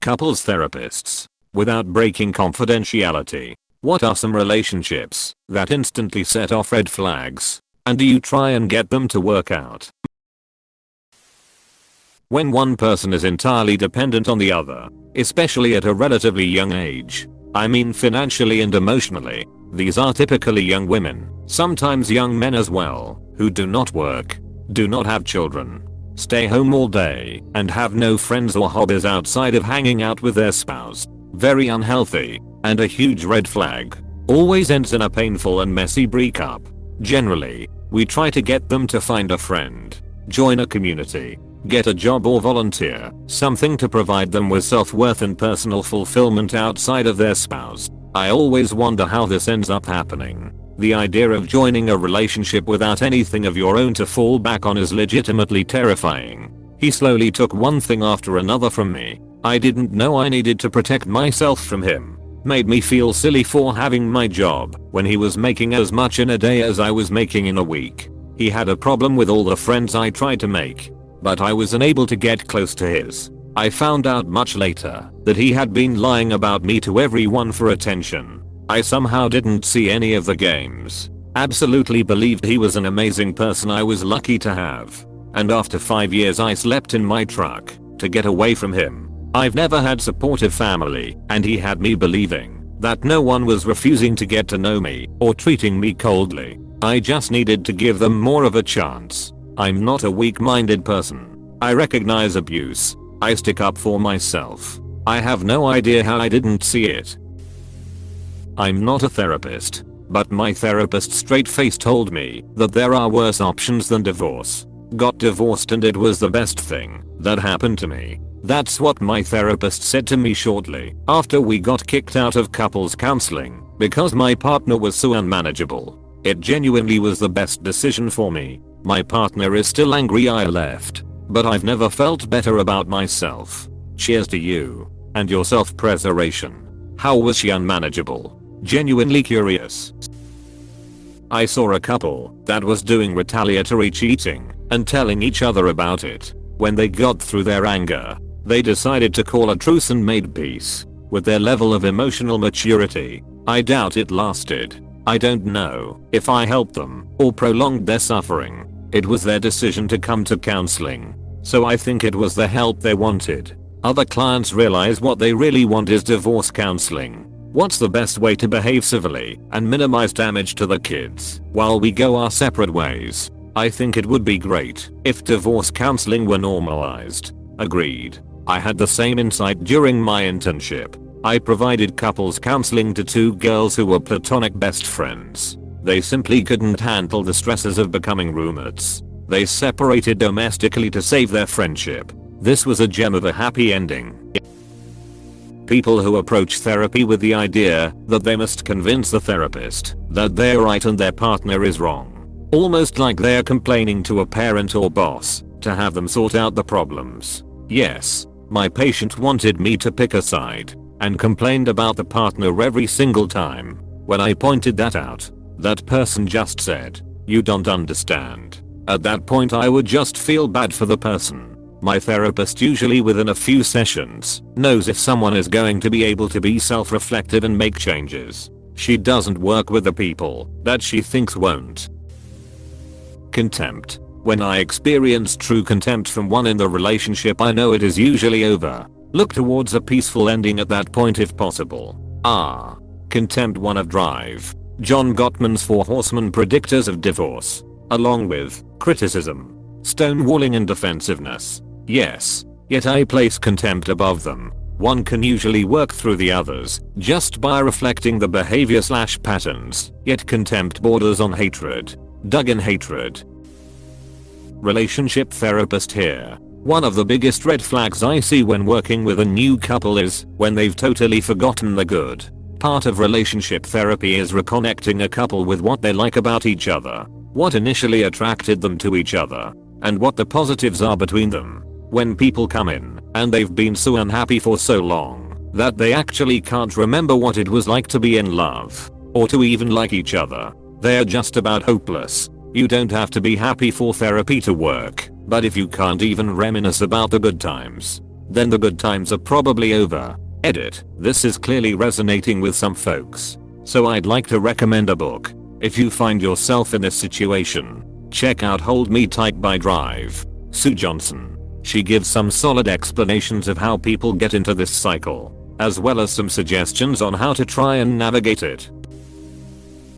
Couples therapists. Without breaking confidentiality, what are some relationships that instantly set off red flags? And do you try and get them to work out? When one person is entirely dependent on the other, especially at a relatively young age, I mean financially and emotionally, these are typically young women, sometimes young men as well, who do not work, do not have children, stay home all day, and have no friends or hobbies outside of hanging out with their spouse. Very unhealthy, and a huge red flag. Always ends in a painful and messy breakup. Generally, we try to get them to find a friend, join a community, get a job or volunteer, something to provide them with self-worth and personal fulfillment outside of their spouse. I always wonder how this ends up happening. The idea of joining a relationship without anything of your own to fall back on is legitimately terrifying. He slowly took one thing after another from me. I didn't know I needed to protect myself from him. Made me feel silly for having my job when he was making as much in a day as I was making in a week. He had a problem with all the friends I tried to make, but I was unable to get close to his. I found out much later that he had been lying about me to everyone for attention. I somehow didn't see any of the games. Absolutely believed he was an amazing person I was lucky to have. And after 5 years I slept in my truck to get away from him. I've never had supportive family, and he had me believing that no one was refusing to get to know me or treating me coldly. I just needed to give them more of a chance. I'm not a weak-minded person. I recognize abuse. I stick up for myself. I have no idea how I didn't see it. I'm not a therapist, but my therapist straight-faced told me that there are worse options than divorce. Got divorced and it was the best thing that happened to me. That's what my therapist said to me shortly after we got kicked out of couples counseling because my partner was so unmanageable. It genuinely was the best decision for me. My partner is still angry I left, but I've never felt better about myself. Cheers to you and your self-preservation. How was she unmanageable? Genuinely curious. I saw a couple that was doing retaliatory cheating and telling each other about it. When they got through their anger, they decided to call a truce and made peace. With their level of emotional maturity, I doubt it lasted. I don't know if I helped them or prolonged their suffering. It was their decision to come to counseling, so I think it was the help they wanted. Other clients realize what they really want is divorce counseling. What's the best way to behave civilly and minimize damage to the kids while we go our separate ways? I think it would be great if divorce counseling were normalized. Agreed. I had the same insight during my internship. I provided couples counseling to 2 girls who were platonic best friends. They simply couldn't handle the stresses of becoming roommates. They separated domestically to save their friendship. This was a gem of a happy ending. People who approach therapy with the idea that they must convince the therapist that they're right and their partner is wrong. Almost like they're complaining to a parent or boss to have them sort out the problems. Yes, my patient wanted me to pick a side and complained about the partner every single time. When I pointed that out, that person just said, "You don't understand." At that point I would just feel bad for the person. My therapist usually within a few sessions knows if someone is going to be able to be self-reflective and make changes. She doesn't work with the people that she thinks won't. Contempt. When I experience true contempt from one in the relationship I know it is usually over. Look towards a peaceful ending at that point if possible. Contempt 1 of Drive. John Gottman's 4 Horsemen Predictors of Divorce. Along with criticism, stonewalling and defensiveness. Yes, yet I place contempt above them. One can usually work through the others just by reflecting the behavior/patterns, yet contempt borders on hatred. Dug in hatred. Relationship therapist here. One of the biggest red flags I see when working with a new couple is when they've totally forgotten the good. Part of relationship therapy is reconnecting a couple with what they like about each other, what initially attracted them to each other, and what the positives are between them. When people come in and they've been so unhappy for so long that they actually can't remember what it was like to be in love or to even like each other, they're just about hopeless. You don't have to be happy for therapy to work, but if you can't even reminisce about the good times, then the good times are probably over. Edit. This is clearly resonating with some folks. So I'd like to recommend a book. If you find yourself in this situation, check out Hold Me Tight by Drive. Sue Johnson. She gives some solid explanations of how people get into this cycle, as well as some suggestions on how to try and navigate it.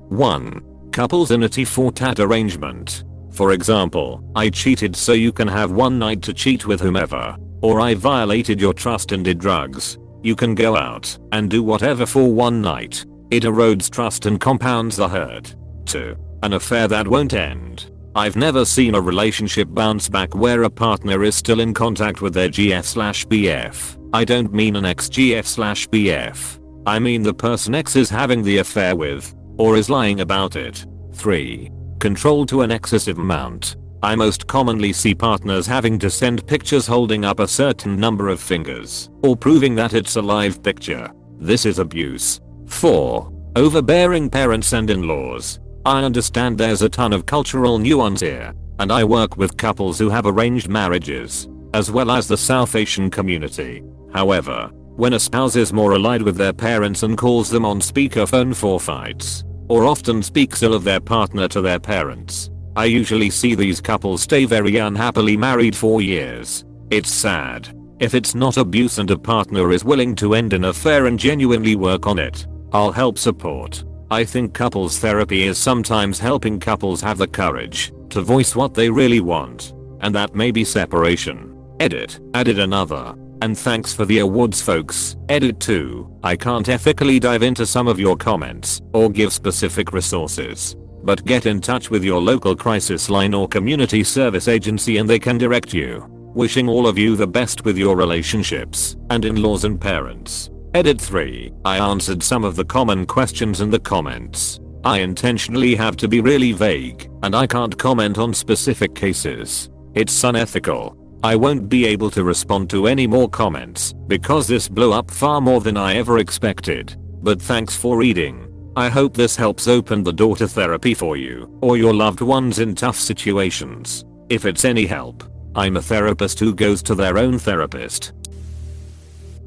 1. Couples in a T4-tat arrangement. For example, I cheated so you can have one night to cheat with whomever. Or I violated your trust and did drugs. You can go out and do whatever for one night. It erodes trust and compounds the hurt. 2. An affair that won't end. I've never seen a relationship bounce back where a partner is still in contact with their GF/BF. I don't mean an ex-GF/BF. I mean the person X is having the affair with, or is lying about it. 3. Control to an excessive amount. I most commonly see partners having to send pictures holding up a certain number of fingers, or proving that it's a live picture. This is abuse. 4. Overbearing parents and in-laws. I understand there's a ton of cultural nuance here, and I work with couples who have arranged marriages, as well as the South Asian community. However, when a spouse is more allied with their parents and calls them on speakerphone for fights, or often speaks ill of their partner to their parents, I usually see these couples stay very unhappily married for years. It's sad. If it's not abuse and a partner is willing to end an affair and genuinely work on it, I'll help support. I think couples therapy is sometimes helping couples have the courage to voice what they really want, and that may be separation. Edit. Added another. And thanks for the awards folks. Edit 2. I can't ethically dive into some of your comments or give specific resources, but get in touch with your local crisis line or community service agency and they can direct you. Wishing all of you the best with your relationships and in-laws and parents. Edit 3. I answered some of the common questions in the comments. I intentionally have to be really vague, and I can't comment on specific cases. It's unethical. I won't be able to respond to any more comments because this blew up far more than I ever expected. But thanks for reading. I hope this helps open the door to therapy for you or your loved ones in tough situations. If it's any help, I'm a therapist who goes to their own therapist.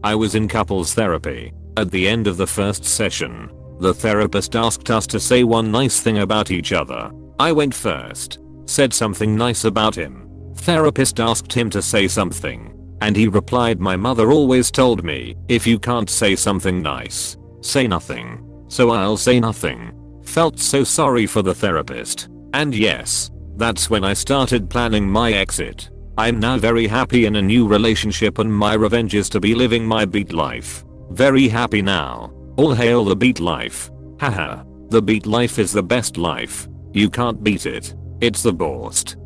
I was in couples therapy. At the end of the first session, the therapist asked us to say one nice thing about each other. I went first, said something nice about him. Therapist asked him to say something, and he replied, "My mother always told me, if you can't say something nice, say nothing. So I'll say nothing." Felt so sorry for the therapist. And yes, that's when I started planning my exit. I'm now very happy in a new relationship and my revenge is to be living my beat life. Very happy now. All hail the beat life. Haha. The beat life is the best life. You can't beat it. It's the best.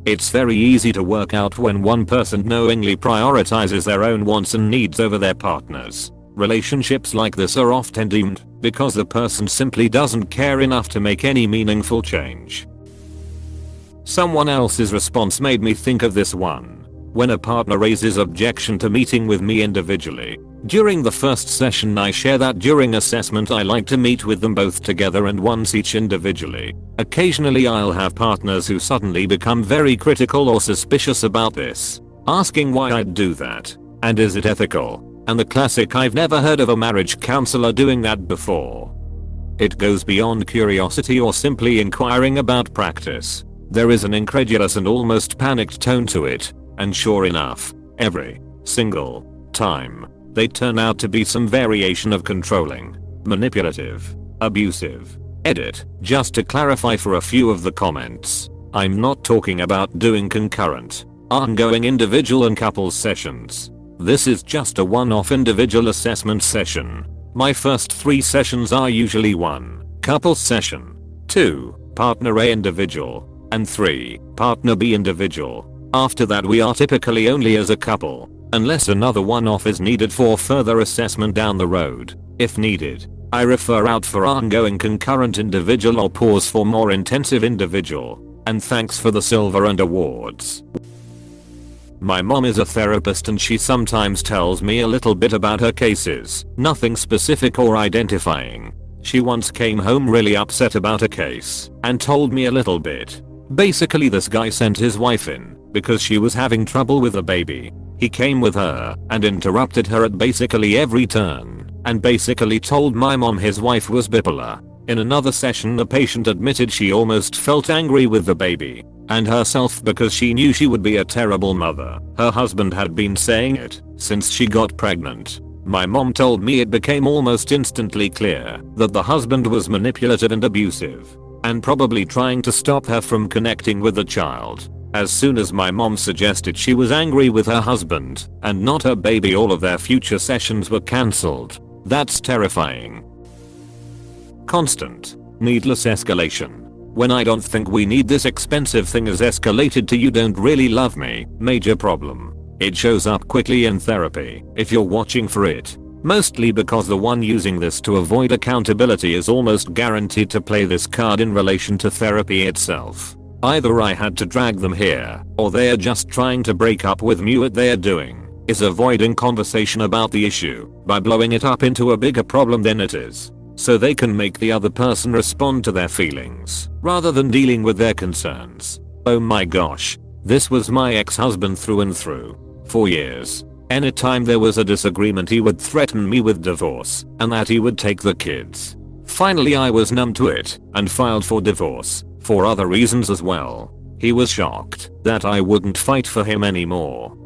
It's very easy to work out when one person knowingly prioritizes their own wants and needs over their partner's. Relationships like this are often doomed because the person simply doesn't care enough to make any meaningful change. Someone else's response made me think of this one. When a partner raises objection to meeting with me individually, during the first session I share that during assessment I like to meet with them both together and once each individually. Occasionally I'll have partners who suddenly become very critical or suspicious about this, asking why I'd do that, and is it ethical, and the classic "I've never heard of a marriage counselor doing that before." It goes beyond curiosity or simply inquiring about practice. There is an incredulous and almost panicked tone to it, and sure enough, every single time, they turn out to be some variation of controlling, manipulative, abusive. Edit. Just to clarify for a few of the comments, I'm not talking about doing concurrent, ongoing individual and couples sessions. This is just a one-off individual assessment session. My first 3 sessions are usually 1. Couples session, 2. Partner A individual, and 3. Partner B individual. After that we are typically only as a couple, unless another one-off is needed for further assessment down the road. If needed, I refer out for ongoing concurrent individual or pause for more intensive individual. And thanks for the silver and awards. My mom is a therapist and she sometimes tells me a little bit about her cases, nothing specific or identifying. She once came home really upset about a case and told me a little bit. Basically this guy sent his wife in because she was having trouble with a baby. He came with her and interrupted her at basically every turn and basically told my mom his wife was bipolar. In another session, the patient admitted she almost felt angry with the baby and herself because she knew she would be a terrible mother. Her husband had been saying it since she got pregnant. My mom told me it became almost instantly clear that the husband was manipulative and abusive and probably trying to stop her from connecting with the child. As soon as my mom suggested she was angry with her husband and not her baby, all of their future sessions were cancelled. That's terrifying. Constant, needless escalation. When I don't think we need this expensive thing is escalated to "you don't really love me." Major problem. It shows up quickly in therapy if you're watching for it. Mostly because the one using this to avoid accountability is almost guaranteed to play this card in relation to therapy itself. Either I had to drag them here, or they are just trying to break up with me. What they are doing is avoiding conversation about the issue by blowing it up into a bigger problem than it is, so they can make the other person respond to their feelings rather than dealing with their concerns. Oh my gosh. This was my ex-husband through and through. For years. Anytime there was a disagreement, he would threaten me with divorce and that he would take the kids. Finally I was numb to it and filed for divorce. For other reasons as well. He was shocked that I wouldn't fight for him anymore.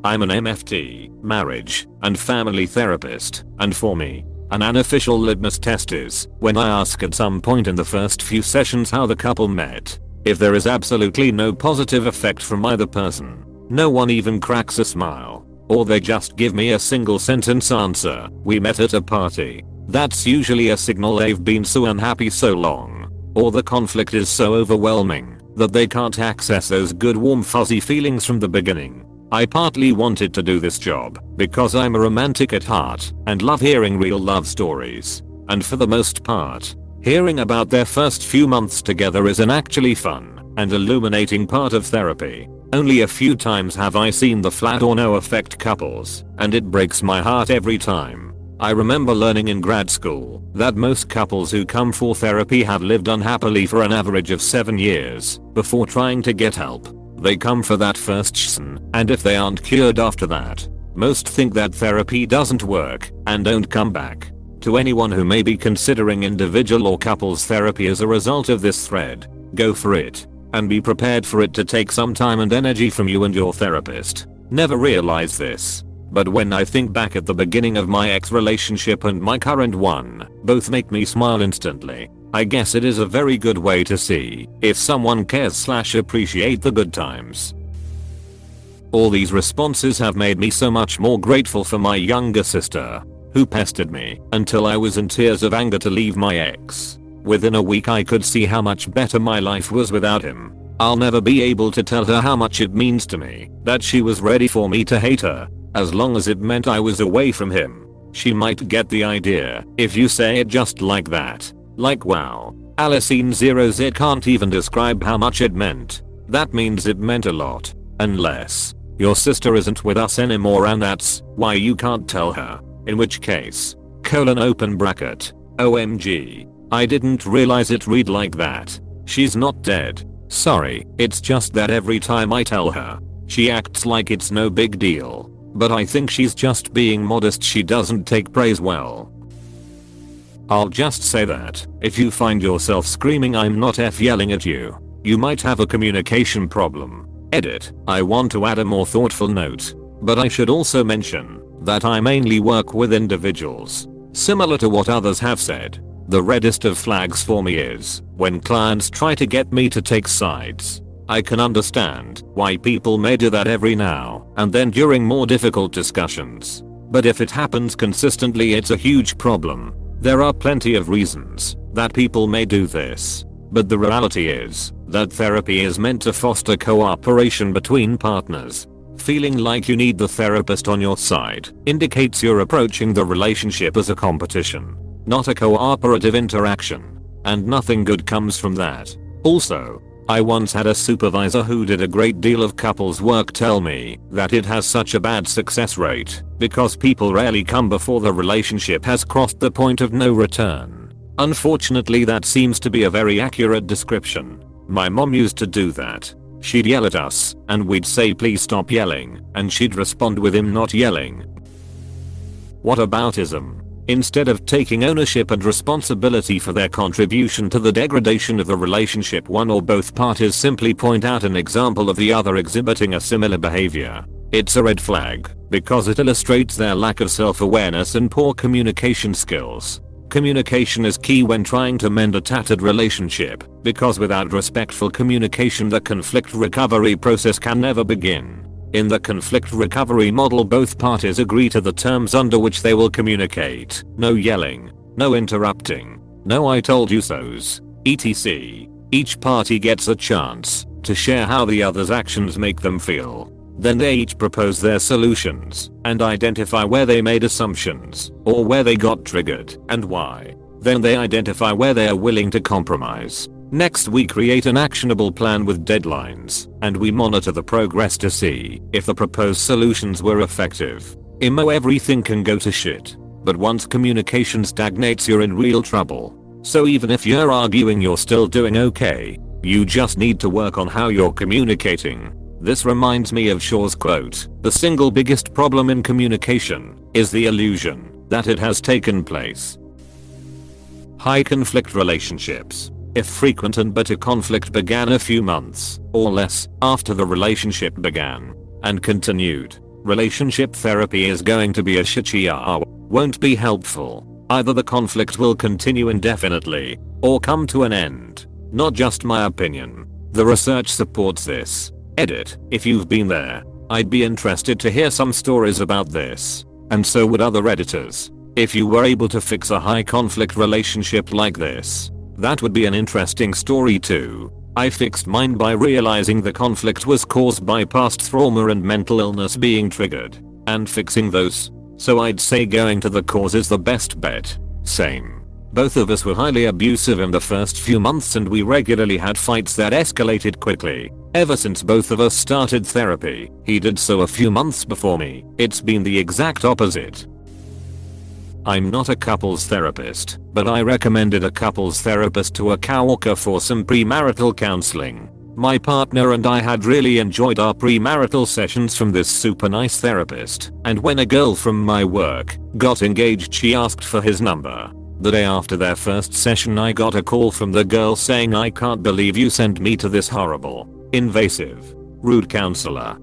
I'm an MFT, marriage and family therapist, and for me, an unofficial litmus test is when I ask at some point in the first few sessions how the couple met. If there is absolutely no positive effect from either person, no one even cracks a smile, or they just give me a single sentence answer, "We met at a party," that's usually a signal they've been so unhappy so long, or the conflict is so overwhelming that they can't access those good warm fuzzy feelings from the beginning. I partly wanted to do this job because I'm a romantic at heart and love hearing real love stories, and for the most part, hearing about their first few months together is an actually fun and illuminating part of therapy. Only a few times have I seen the flat or no effect couples, and it breaks my heart every time. I remember learning in grad school that most couples who come for therapy have lived unhappily for an average of 7 years before trying to get help. They come for that first session, and if they aren't cured after that, most think that therapy doesn't work and don't come back. To anyone who may be considering individual or couples therapy as a result of this thread, go for it. And be prepared for it to take some time and energy from you and your therapist. Never realized this, but when I think back at the beginning of my ex relationship and my current one, both make me smile instantly. I guess it is a very good way to see if someone cares/appreciate the good times. All these responses have made me so much more grateful for my younger sister, who pestered me until I was in tears of anger to leave my ex. Within a week I could see how much better my life was without him. I'll never be able to tell her how much it means to me that she was ready for me to hate her, as long as it meant I was away from him. She might get the idea if you say it just like that. Like wow, Alicine 0Z can't even describe how much it meant. That means it meant a lot. Unless your sister isn't with us anymore and that's why you can't tell her. In which case, open bracket, OMG. I didn't realize it read like that. She's not dead. Sorry, it's just that every time I tell her, she acts like it's no big deal. But I think she's just being modest. She doesn't take praise well. I'll just say that if you find yourself screaming "I'm not F" yelling at you, you might have a communication problem. Edit. I want to add a more thoughtful note, but I should also mention that I mainly work with individuals. Similar to what others have said, the reddest of flags for me is when clients try to get me to take sides. I can understand why people may do that every now and then during more difficult discussions. But if it happens consistently, it's a huge problem. There are plenty of reasons that people may do this, but the reality is that therapy is meant to foster cooperation between partners. Feeling like you need the therapist on your side indicates you're approaching the relationship as a competition, not a cooperative interaction, and nothing good comes from that. Also, I once had a supervisor who did a great deal of couples work tell me that it has such a bad success rate because people rarely come before the relationship has crossed the point of no return. Unfortunately, that seems to be a very accurate description. My mom used to do that. She'd yell at us, and we'd say please stop yelling, and she'd respond with him not yelling. Whataboutism. Instead of taking ownership and responsibility for their contribution to the degradation of the relationship, one or both parties simply point out an example of the other exhibiting a similar behavior. It's a red flag, because it illustrates their lack of self-awareness and poor communication skills. Communication is key when trying to mend a tattered relationship, because without respectful communication the conflict recovery process can never begin. In the conflict recovery model, both parties agree to the terms under which they will communicate. No yelling, no interrupting, no I told you so's, etc. Each party gets a chance to share how the other's actions make them feel. Then they each propose their solutions and identify where they made assumptions or where they got triggered and why. Then they identify where they are willing to compromise. Next we create an actionable plan with deadlines, and we monitor the progress to see if the proposed solutions were effective. Everything can go to shit, but once communication stagnates you're in real trouble. So even if you're arguing you're still doing okay. You just need to work on how you're communicating. This reminds me of Shaw's quote, "The single biggest problem in communication is the illusion that it has taken place." High conflict relationships. If frequent and bitter conflict began a few months or less after the relationship began and continued, relationship therapy is going to be a shit show. Won't be helpful. Either the conflict will continue indefinitely or come to an end. Not just my opinion. The research supports this. Edit. If you've been there, I'd be interested to hear some stories about this. And so would other editors. If you were able to fix a high conflict relationship like this, that would be an interesting story too. I fixed mine by realizing the conflict was caused by past trauma and mental illness being triggered, and fixing those. So I'd say going to the cause is the best bet. Same. Both of us were highly abusive in the first few months and we regularly had fights that escalated quickly. Ever since both of us started therapy, he did so a few months before me. It's been the exact opposite. I'm not a couples therapist, but I recommended a couples therapist to a coworker for some premarital counseling. My partner and I had really enjoyed our premarital sessions from this super nice therapist, and when a girl from my work got engaged she asked for his number. The day after their first session I got a call from the girl saying, "I can't believe you sent me to this horrible, invasive, rude counselor."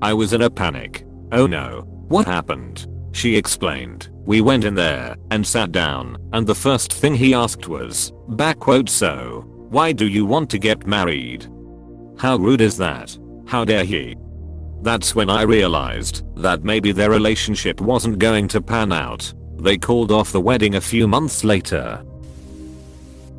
I was in a panic. "Oh no, what happened?" She explained. "We went in there and sat down, and the first thing he asked was, "So, why do you want to get married?" How rude is that? How dare he? That's when I realized that maybe their relationship wasn't going to pan out. They called off the wedding a few months later.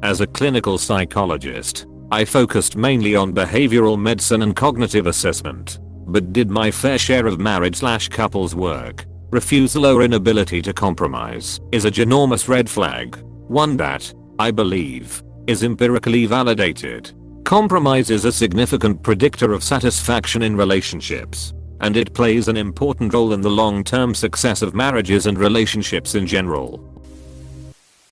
As a clinical psychologist, I focused mainly on behavioral medicine and cognitive assessment, but did my fair share of marriage/couples work. Refusal or inability to compromise is a ginormous red flag, one that, I believe, is empirically validated. Compromise is a significant predictor of satisfaction in relationships, and it plays an important role in the long-term success of marriages and relationships in general.